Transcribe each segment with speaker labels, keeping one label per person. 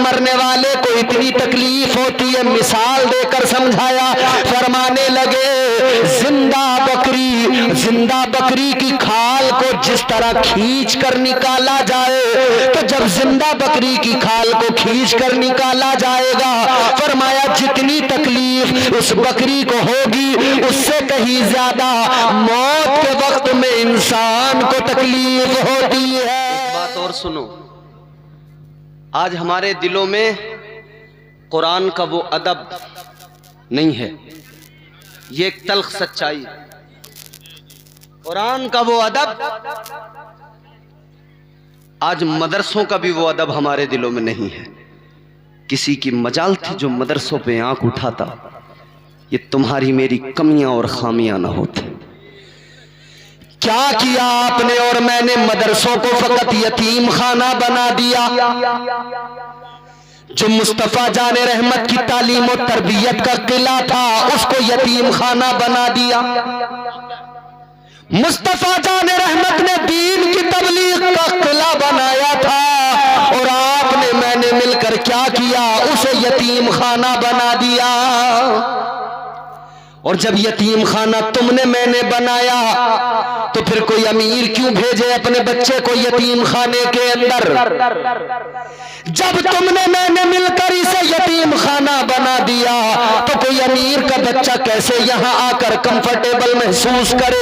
Speaker 1: مرنے والے کو اتنی تکلیف ہوتی ہے مثال دے کر سمجھایا. فرمانے لگے زندہ بکری کی کھال کو جس طرح کھینچ کر نکالا جائے تو جب زندہ بکری کی کھال کو کھینچ کر نکالا جائے گا فرمایا جتنی تکلیف اس بکری کو ہوگی اس سے کہیں زیادہ موت کے وقت میں انسان کو تکلیف ہوتی ہے.
Speaker 2: ایک بات اور سنو، آج ہمارے دلوں میں قرآن کا وہ ادب نہیں ہے، یہ ایک تلخ سچائی. قرآن کا وہ ادب، آج مدرسوں کا بھی وہ ادب ہمارے دلوں میں نہیں ہے. کسی کی مجال تھی جو مدرسوں پہ آنکھ اٹھاتا، یہ تمہاری میری کمیاں اور خامیاں نہ ہوتی.
Speaker 1: کیا کیا آپ نے اور میں نے؟ مدرسوں کو فقط یتیم خانہ بنا دیا. جو مصطفیٰ جان رحمت کی تعلیم و تربیت کا قلعہ تھا اس کو یتیم خانہ بنا دیا. مصطفیٰ جان رحمت نے دین کی تبلیغ کا قلعہ بنایا تھا اور آپ نے میں نے مل کر کیا کیا؟ اسے یتیم خانہ بنا دیا. اور جب یتیم خانہ تم نے میں نے بنایا تو پھر کوئی امیر کیوں بھیجے اپنے بچے کو یتیم خانے کے اندر؟ جب تم نے میں نے مل کر اسے یتیم خانہ بنا دیا تو کوئی امیر کا بچہ کیسے یہاں آ کر کمفرٹیبل محسوس کرے،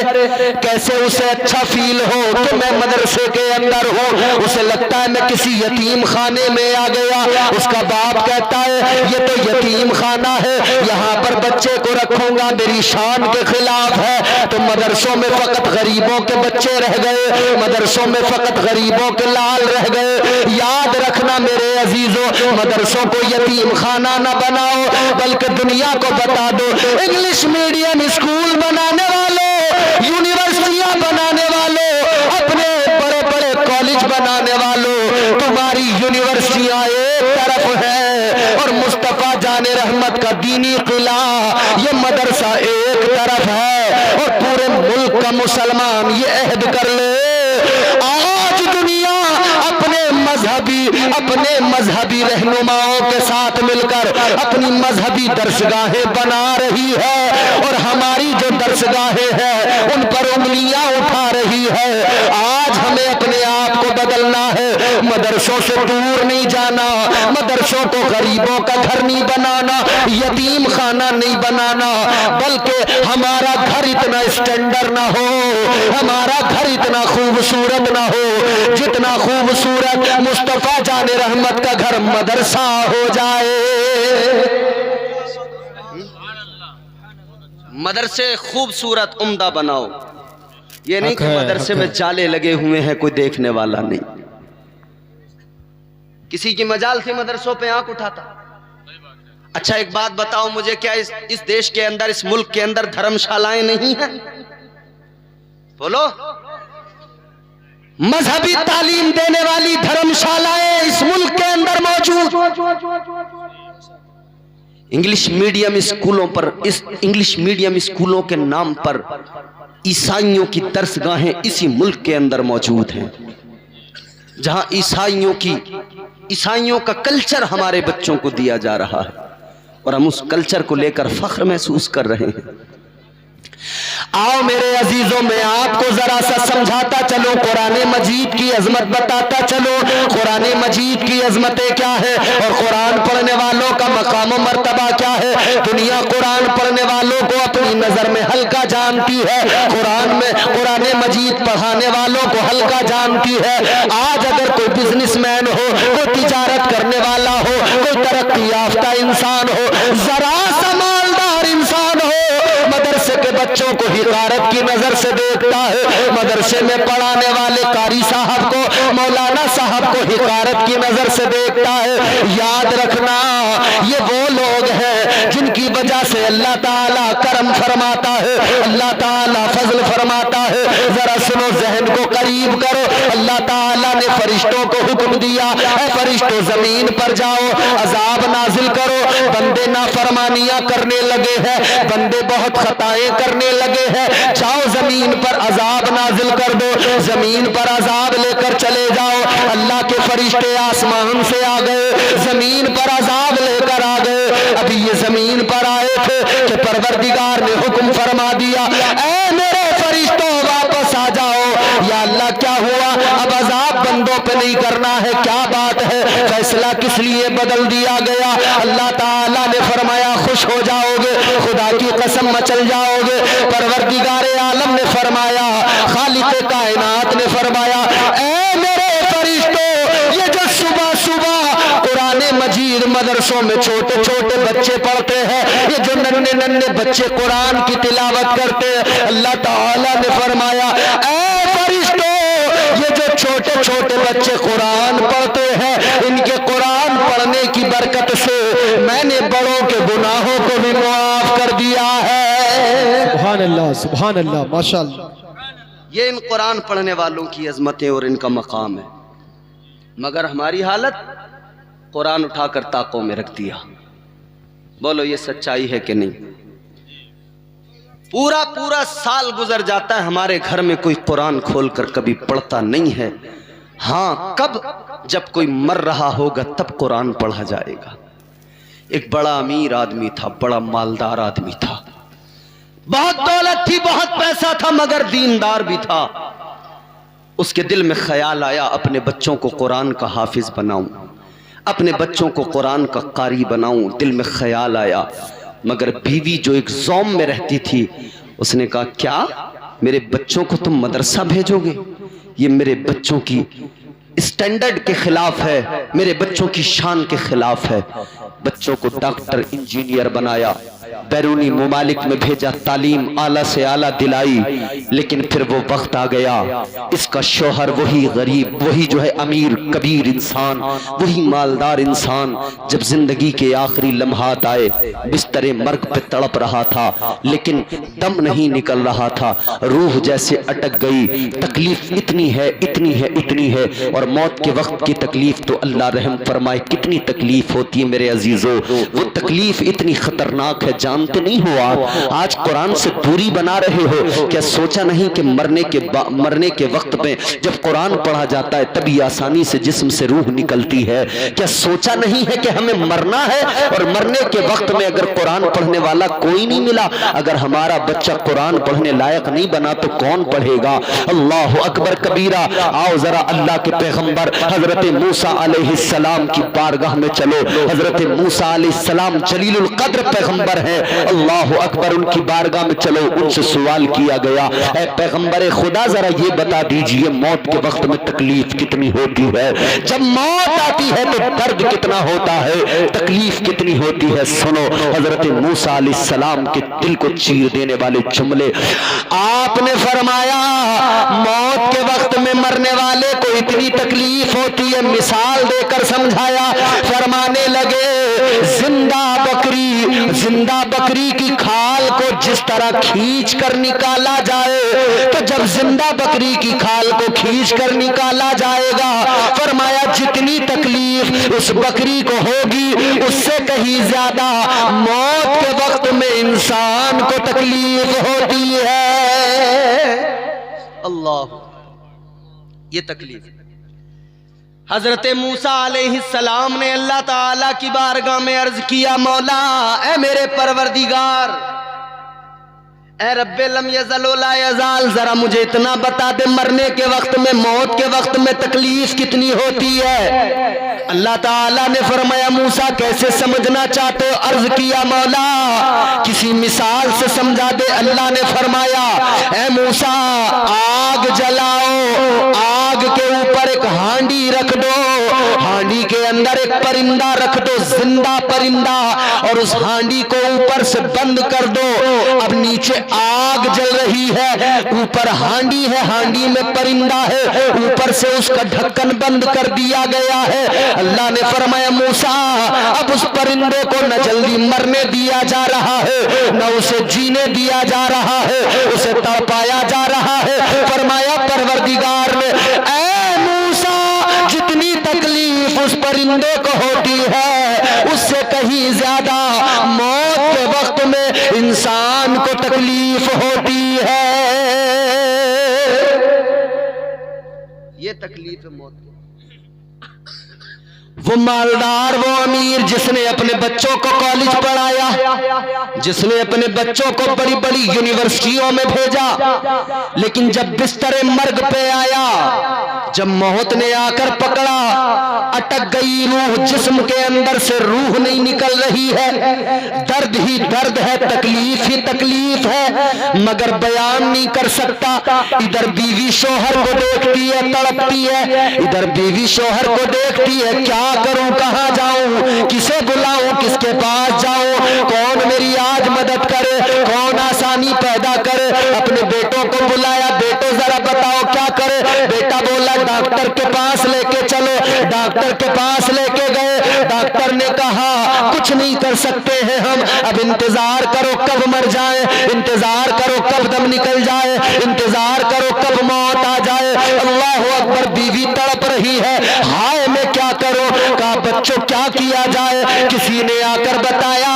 Speaker 1: کیسے اسے اچھا فیل ہو کہ میں مدرسے کے اندر ہوں؟ اسے لگتا ہے میں کسی یتیم خانے میں آ گیا. اس کا باپ کہتا ہے یہ تو یتیم خانہ ہے، یہاں پر بچے کو رکھوں گا میری شان کے خلاف ہے. تو مدرسوں میں فقط غریبوں کے بچے رہ گئے، مدرسوں میں فقط غریبوں کے لال رہ گئے. یاد رکھنا میرے عزیزوں، مدرسوں کو یتیم خانہ نہ بناؤ بلکہ دنیا کو بتا دو انگلش میڈیم اسکول بنانے والوں، یونیورسٹیاں بنانے والوں، اپنے بڑے بڑے کالج بنانے والوں، تمہاری یونیورسٹیاں ایک طرف ہے اور مصطفیٰ جان رحمت کا دینی قلعہ یہ مدرسہ ایک طرف ہے. اور پورے ملک کا مسلمان یہ عہد کر لے آج دنیا اپنے مذہبی رہنماؤں کے ساتھ مل کر اپنی مذہبی درسگاہیں بنا رہی ہے اور ہماری جو درسگاہیں ہیں ان پر انگلیاں اٹھا رہی ہے. آج ہمیں اپنے آپ کو بدلنا ہے، مدرسوں سے دور نہیں جانا، مدرسوں کو غریبوں کا گھر نہیں بنانا، یتیم خانہ نہیں بنانا، بلکہ ہمارا گھر اتنا اسٹینڈرڈ نہ ہو، ہمارا گھر اتنا خوبصورت نہ ہو جتنا خوبصورت مصطفیٰ جان رحمت کا گھر مدرسہ ہو جائے.
Speaker 2: مدرسے خوبصورت عمدہ بناؤ، یہ نہیں کہ مدرسے میں جالے لگے ہوئے ہیں کوئی دیکھنے والا نہیں. کسی کی مجال تھی مدرسوں پہ آنکھ اٹھاتا. اچھا ایک بات بتاؤ مجھے، کیا اس دیش کے اندر، اس ملک کے اندر دھرم شالائیں نہیں ہیں؟ بولو.
Speaker 1: مذہبی تعلیم دینے والی دھرم شالائیں اس ملک کے اندر موجود.
Speaker 2: انگلش میڈیم اسکولوں پر، اس انگلش میڈیم اسکولوں کے نام پر عیسائیوں کی درسگاہیں اسی ملک کے اندر موجود ہیں، جہاں عیسائیوں کا کلچر ہمارے بچوں کو دیا جا رہا ہے اور ہم اس کلچر کو لے کر فخر محسوس کر رہے ہیں.
Speaker 1: آؤ میرے عزیزوں میں آپ کو ذرا سا سمجھاتا چلو، قرآن مجید کی عظمت بتاتا چلو. قرآن مجید کی عظمتیں کیا ہے اور قرآن پڑھنے والوں کا مقام و مرتبہ کیا ہے؟ دنیا قرآن پڑھنے والوں کو اپنی نظر میں ہلکا جانتی ہے، قرآن مجید پڑھانے والوں کو ہلکا جانتی ہے. آج اگر کوئی بزنس مین ہو، کوئی تجارت کرنے والا ہو، کوئی ترقی یافتہ انسان ہو، ذرا سا مالدار انسان ہو، مدرسے کے بچوں کو حقارت کی نظر سے دیکھتا ہے، مدرسے میں پڑھانے والے قاری صاحب کو، مولانا صاحب کو حقارت کی نظر سے دیکھتا ہے. یاد رکھنا یہ وہ لوگ ہیں جن کی وجہ سے اللہ تعالیٰ کرم فرماتا ہے, اللہ تعالیٰ فضل فرماتا ہے. ذرا سنو, ذہن کو قریب کرو. اللہ تعالیٰ نے فرشتوں کو حکم دیا, اے فرشتوں زمین پر جاؤ, عذاب نازل کرو. بندے نافرمانیاں کرنے لگے ہیں, بندے بہت خطائیں کرنے لگے ہیں, جاؤ زمین پر عذاب نازل کر دو, زمین پر عذاب لے کر چلے جاؤ. اللہ کے فرشتے آسمان سے آ گئے, زمین پر عذاب لے کر آ گئے. ابھی یہ زمین پر آئے تھے کہ پروردگار نے حکم فرما دیا, اے میرے فرشتوں واپس آ جاؤ. یا اللہ کیا ہوا, اب عذاب بندوں پہ نہیں کرنا ہے, کیا بات ہے؟ فیصلہ کس لیے بدل دیا گیا؟ اللہ تعالیٰ نے فرمایا خوش ہو جاؤ گے, خدا کی قسم مچل جاؤ گے. پروردگار عالم نے فرمایا, خالق کائنات نے فرمایا, اے میرے فرشتوں, یہ جو صبح صبح قرآن مجید مدرسوں میں چھوٹے چھوٹے بچے پڑھتے ہیں, یہ جو ننھے ننھے بچے قرآن کی تلاوت کرتے ہیں, اللہ تعالیٰ نے فرمایا, اے فرشتوں, یہ جو چھوٹے چھوٹے بچے قرآن پڑھتے ہیں, ان کے قرآن پڑھنے کی برکت سے میں نے بڑوں کے گناہوں کو بھی معاف کر دیا ہے.
Speaker 3: سبحان اللہ, سبحان اللہ, ماشاءاللہ.
Speaker 2: یہ ان قرآن پڑھنے والوں کی عظمتیں اور ان کا مقام ہے. مگر ہماری حالت, قرآن اٹھا کر طاقوں میں رکھ دیا. بولو یہ سچائی ہے کہ نہیں؟ پورا پورا سال گزر جاتا ہے, ہمارے گھر میں کوئی قرآن کھول کر کبھی پڑھتا نہیں ہے. ہاں, کب جب کوئی مر رہا ہوگا تب قرآن پڑھا جائے گا. ایک بڑا امیر آدمی تھا, بڑا مالدار آدمی تھا, بہت دولت تھی, بہت پیسہ تھا, مگر دیندار بھی تھا. اس کے دل میں خیال آیا اپنے بچوں کو قرآن کا حافظ بناؤں, اپنے بچوں کو قرآن کا قاری بناؤں. دل میں خیال آیا, مگر بیوی جو ایک زوم میں رہتی تھی, اس نے کہا کیا میرے بچوں کو تم مدرسہ بھیجو گے؟ یہ میرے بچوں کی اسٹینڈرڈ کے خلاف ہے, میرے بچوں کی شان کے خلاف ہے. بچوں کو ڈاکٹر انجینئر بنایا, بیرونی ممالک میں بھیجا, تعلیم اعلیٰ سے اعلیٰ دلائی. لیکن پھر وہ وقت آ گیا, اس کا شوہر وہی غریب, وہی جو ہے امیر کبیر انسان, وہی مالدار انسان, جب زندگی کے آخری لمحات آئے, بستر مرگ پہ تڑپ رہا تھا, لیکن دم نہیں نکل رہا تھا, روح جیسے اٹک گئی. تکلیف اتنی ہے, اتنی ہے, اتنی ہے. اور موت کے وقت کی تکلیف تو اللہ رحم فرمائے کتنی تکلیف ہوتی ہے میرے عزیزو. وہ تکلیف اتنی خطرناک ہے, جانتے نہیں ہو آپ آج قرآن سے دوری بنا رہے ہو. کیا سوچا نہیں کہ مرنے کے وقت میں جب قرآن پڑھا جاتا ہے تبھی آسانی سے جسم سے روح نکلتی ہے؟ کیا سوچا نہیں ہے کہ ہمیں مرنا ہے, اور مرنے کے وقت میں اگر قرآن پڑھنے والا کوئی نہیں ملا, اگر ہمارا بچہ قرآن پڑھنے لائق نہیں بنا تو کون پڑھے گا؟ اللہ اکبر کبیرہ. آؤ ذرا اللہ کے پیغمبر حضرت موسیٰ علیہ السلام کی بارگاہ میں چلو. حضرت موسیٰ علیہ السلام جلیل القدر پیغمبر ہیں, اللہ اکبر, ان کی بارگاہ میں چلو. ان سے سوال کیا گیا, اے پیغمبر خدا ذرا یہ بتا دیجئے موت کے وقت میں تکلیف کتنی ہوتی ہے؟ جب موت آتی ہے تو درد کتنا ہوتا ہے, تکلیف کتنی ہوتی ہے؟ سنو حضرت موسیٰ علیہ السلام کے دل کو چیر دینے والے جملے. آپ نے فرمایا موت کے وقت میں مرنے والے کو اتنی تکلیف ہوتی ہے, مثال دے کر سمجھایا. فرمانے لگے زندہ بکری کی کھال کو جس طرح کھینچ کر نکالا جائے, تو جب زندہ بکری کی کھال کو کھینچ کر نکالا جائے گا, فرمایا جتنی تکلیف اس بکری کو ہوگی اس سے کہیں زیادہ موت کے وقت میں انسان کو تکلیف ہوتی ہے. اللہ, یہ تکلیف. حضرت موسیٰ علیہ السلام نے اللہ تعالیٰ کی بارگاہ میں عرض کیا, مولا اے میرے پروردگار, اے رب لم یزل ولا یزال, ذرا مجھے اتنا بتا دے مرنے کے وقت میں, موت کے وقت میں تکلیف کتنی ہوتی ہے؟ اللہ تعالیٰ نے فرمایا موسیٰ کیسے سمجھنا چاہتے ہو؟ عرض کیا مولا کسی مثال سے سمجھا دے. اللہ نے فرمایا اے موسیٰ آگ جلاؤ, آگ کے اوپر ایک ہانڈی رکھ دو, ہانڈی کے
Speaker 1: اندر ایک پرندہ رکھ دو, زندہ پرندہ, اور اس ہانڈی کو اوپر سے بند کر دو. اب نیچے آگ جل رہی ہے, اوپر ہانڈی ہے, ہانڈی میں پرندہ ہے, اوپر سے اس کا ڈھکن بند کر دیا گیا ہے. اللہ نے فرمایا موسیٰ اب اس پرندے کو نہ جلدی مرنے دیا جا رہا ہے, نہ اسے جینے دیا جا رہا ہے, اسے تڑپایا جا رہا ہے. فرمایا پروردگار نے اے موسیٰ جتنی تکلیف اس پرندے کو ہوتی ہے اس سے کہیں زیادہ موت کے وقت میں انسان کو تکلیف ہوتی ہے.
Speaker 2: یہ تکلیف موت کی.
Speaker 1: وہ مالدار, وہ امیر جس نے اپنے بچوں کو کالج پڑھایا, جس نے اپنے بچوں کو بڑی بڑی یونیورسٹیوں میں بھیجا, لیکن جب بستر مرگ پہ آیا, جب موت نے آ کر پکڑا, اٹک گئی روح, جسم کے اندر سے روح نہیں نکل رہی ہے, درد ہی درد ہے, تکلیف ہی تکلیف ہے, مگر بیان نہیں کر سکتا. ادھر بیوی شوہر کو دیکھتی ہے تڑپتی ہے, ادھر بیوی شوہر کو دیکھتی ہے کیا کروں, کہاں جاؤں, کسے بلاؤں, کس کے پاس جاؤں, کون میری آج مدد کرے, کون آسانی پیدا کرے. اپنے بیٹوں کو بلایا, بیٹو ذرا بتاؤ کیا کرے. بیٹا بولا ڈاکٹر کے پاس لے کے چلو. ڈاکٹر کے پاس لے کے گئے, ڈاکٹر نے کہا کچھ نہیں کر سکتے ہیں ہم, اب انتظار کرو کب مر جائے, انتظار کرو کب دم نکل جائے, انتظار کرو کب موت آ جائے. اللہ اکبر, بیوی تڑپ رہی ہے, ہائے میں کیا کروں. کہا بچوں کیا کیا جائے. کسی نے آ کر بتایا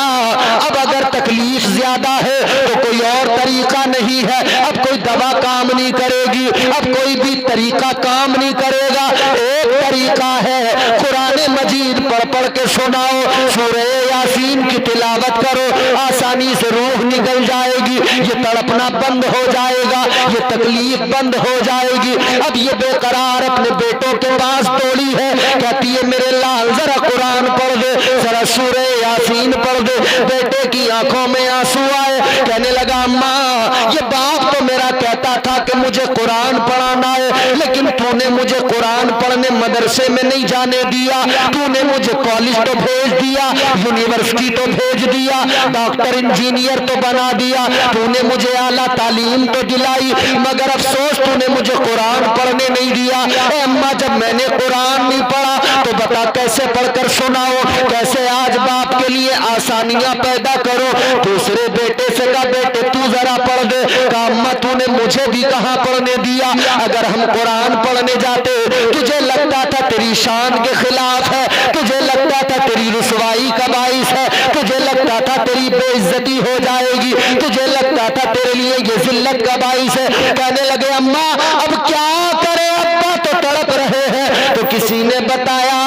Speaker 1: اب اگر تکلیف زیادہ ہے تو کوئی اور طریقہ نہیں ہے, اب کوئی دوا کام نہیں کرے گی, اب کوئی بھی طریقہ کام نہیں کرے گا. ایک طریقہ ہے قرآن مجید پڑھ پڑھ کے سناؤ, سورہ یاسین کی تلاوت کرو, آسانی سے روح نکل جائے گی, یہ تڑپنا بند ہو جائے گا, یہ تکلیف بند ہو جائے گی. اب یہ بے قرار اپنے بیٹوں کے پاس دوڑی ہے, کہتی ہے میرے لال ذرا قرآن پڑھ دے, ذرا سورہ یاسین پڑھ دے. بیٹے کی آنکھوں میں آنسو آئے, کہنے لگا اماں یہ باپ تو میرا کہتا تھا کہ مجھے قرآن پڑھانا ہے, لیکن تو نے مجھے قرآن پڑھنے مدرسے میں نہیں جانے دیا, تو نے مجھے کالج تو بھیج دیا, یونیورسٹی تو بھیج دیا, ڈاکٹر انجینئر تو بنا دیا, تو نے مجھے اعلیٰ تعلیم تو دلائی, مگر افسوس تو نے مجھے قرآن پڑھنے نہیں دیا. اے اماں جب میں نے قرآن نہیں پڑھا تو بتا کیسے پڑھ کر سناؤ, کیسے آج باپ کے لیے آسانیاں پیدا کرو. دوسرے بیٹے سے کہا بیٹے تو ذرا پڑھ دے. کہا اماں تو نے مجھے بھی کہاں پڑھنے دیا, اگر ہم قرآن پڑھنے جاتے تجھے لگتا تھا تیری شان کے خلاف ہے, تجھے لگتا تھا تیری رسوائی کا باعث ہے, تجھے لگتا تھا تیری بے عزتی ہو جائے گی, تجھے لگتا تھا تیرے لیے یہ ذلت کا باعث ہے. کہنے لگے اماں اب کیا کرے, ابا تو تڑپ رہے ہیں. تو کسی نے بتایا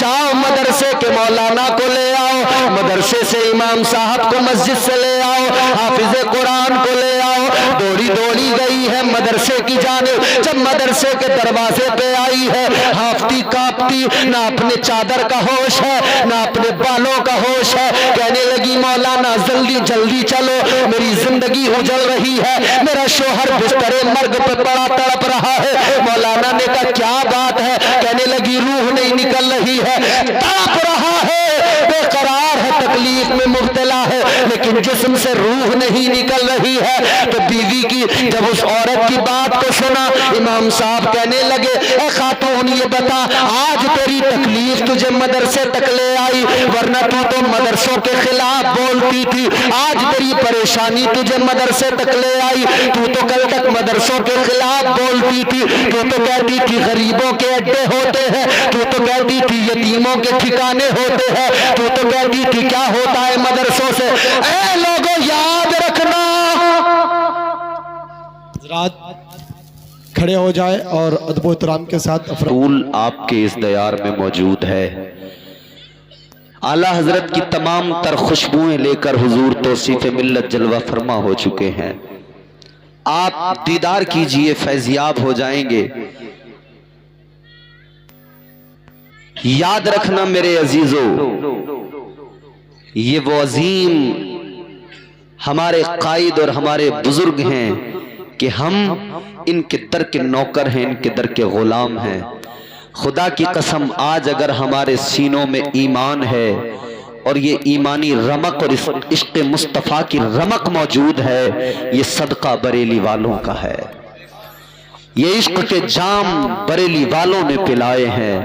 Speaker 1: جاؤ مدرسے کے مولانا کو لے آؤ, مدرسے سے امام صاحب کو مسجد سے لے آؤ, حافظ قرآن کو لے آؤ. دوڑی دوڑی گئی ہے مدرسے کی جانب. جب مدرسے کے دروازے پہ آئی ہے, ہافتی کانپتی, نہ اپنے چادر کا ہوش ہے نہ اپنے بالوں کا ہوش ہے. کہنے لگی مولانا جلدی جلدی چلو, میری زندگی اجڑ رہی ہے, میرا شوہر بستر مرگ پہ پڑا تڑپ رہا ہے. مولانا نے کہا کیا بات ہے. کہنے لگی روح نہیں نکل رہی ہے, تڑپ رہا ہے, بے قرار ہے, تکلیف میں مبتلا ہے, لیکن جسم سے روح نہیں نکل رہی ہے. تو بیوی کی جب اس عورت کی بات کو سنا, امام صاحب کہنے لگے اے خاتون یہ بتا آج تیری تکلیف تجھے مدرسے تک لے آئی, ورنہ تو مدرسوں کے خلاف بولتی تھی. آج تیری پریشانی تجھے مدرسے تک لے آئی, تو کل تک مدرسوں کے خلاف بولتی تھی, تو کہتی تھی غریبوں کے اڈے ہوتے ہیں, تو کہتی تھی یتیموں کے ٹھکانے ہوتے ہیں, تو کہتی تھی کیا ہوتا ہے مدرسوں سے. اے لوگوں یاد رکھنا.
Speaker 3: حضرات کھڑے ہو جائے اور ادب و احترام کے ساتھ
Speaker 2: پھول آپ کے اس دیار میں موجود ہے. اعلیٰ حضرت کی تمام تر خوشبوئیں لے کر حضور توصیف ملت جلوہ فرما ہو چکے ہیں. آپ دیدار کیجئے, فیضیاب ہو جائیں گے. یاد رکھنا میرے عزیزو, یہ وہ عظیم ہمارے قائد اور ہمارے بزرگ ہیں کہ ہم ان کے در کے نوکر ہیں, ان کے در کے غلام ہیں. خدا کی قسم آج اگر ہمارے سینوں میں ایمان ہے اور یہ ایمانی رمق اور عشق مصطفیٰ کی رمق موجود ہے، یہ صدقہ بریلی والوں کا ہے، یہ عشق کے جام بریلی والوں نے پلائے ہیں،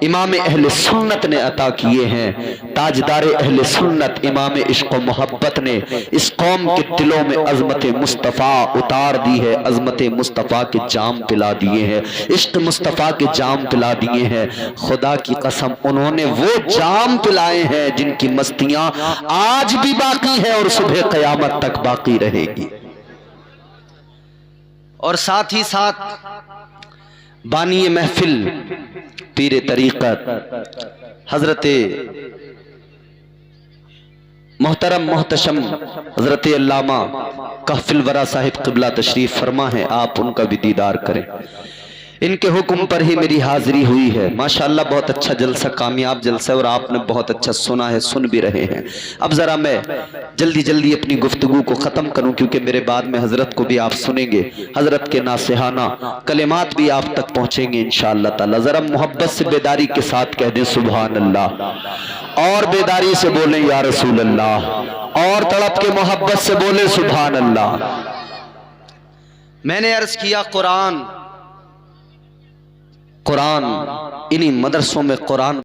Speaker 2: امام اہل سنت نے عطا کیے ہیں، تاجدار اہل سنت امام عشق و محبت نے اس قوم کے دلوں میں عظمت مصطفیٰ اتار دی ہے، عظمت مصطفیٰ کے جام پلا دیے ہیں، عشق مصطفیٰ کے جام پلا دیے ہیں۔ خدا کی قسم انہوں نے وہ جام پلائے ہیں جن کی مستیاں آج بھی باقی ہے اور صبح قیامت تک باقی رہے گی۔ اور ساتھ ہی ساتھ بانی محفل پیر طریقت حضرت محترم محتشم حضرت علامہ کہف الورا صاحب قبلہ تشریف فرما ہے، آپ ان کا بھی دیدار کریں۔ ان کے حکم پر ہی میری حاضری ہوئی ہے، ماشاءاللہ بہت اچھا جلسہ، کامیاب جلسہ، اور آپ نے بہت اچھا سنا ہے، سن بھی رہے ہیں۔ اب ذرا میں جلدی جلدی اپنی گفتگو کو ختم کروں کیونکہ میرے بعد میں حضرت کو بھی آپ سنیں گے، حضرت کے ناصحانہ کلمات بھی آپ تک پہنچیں گے انشاءاللہ تعالی۔ ذرا محبت سے بیداری کے ساتھ کہہ دیں سبحان اللہ، اور بیداری سے بولیں یا رسول اللہ، اور تڑپ کے محبت سے بولیں سبحان اللہ۔ میں نے عرض کیا قرآن انہی مدرسوں میں قرآن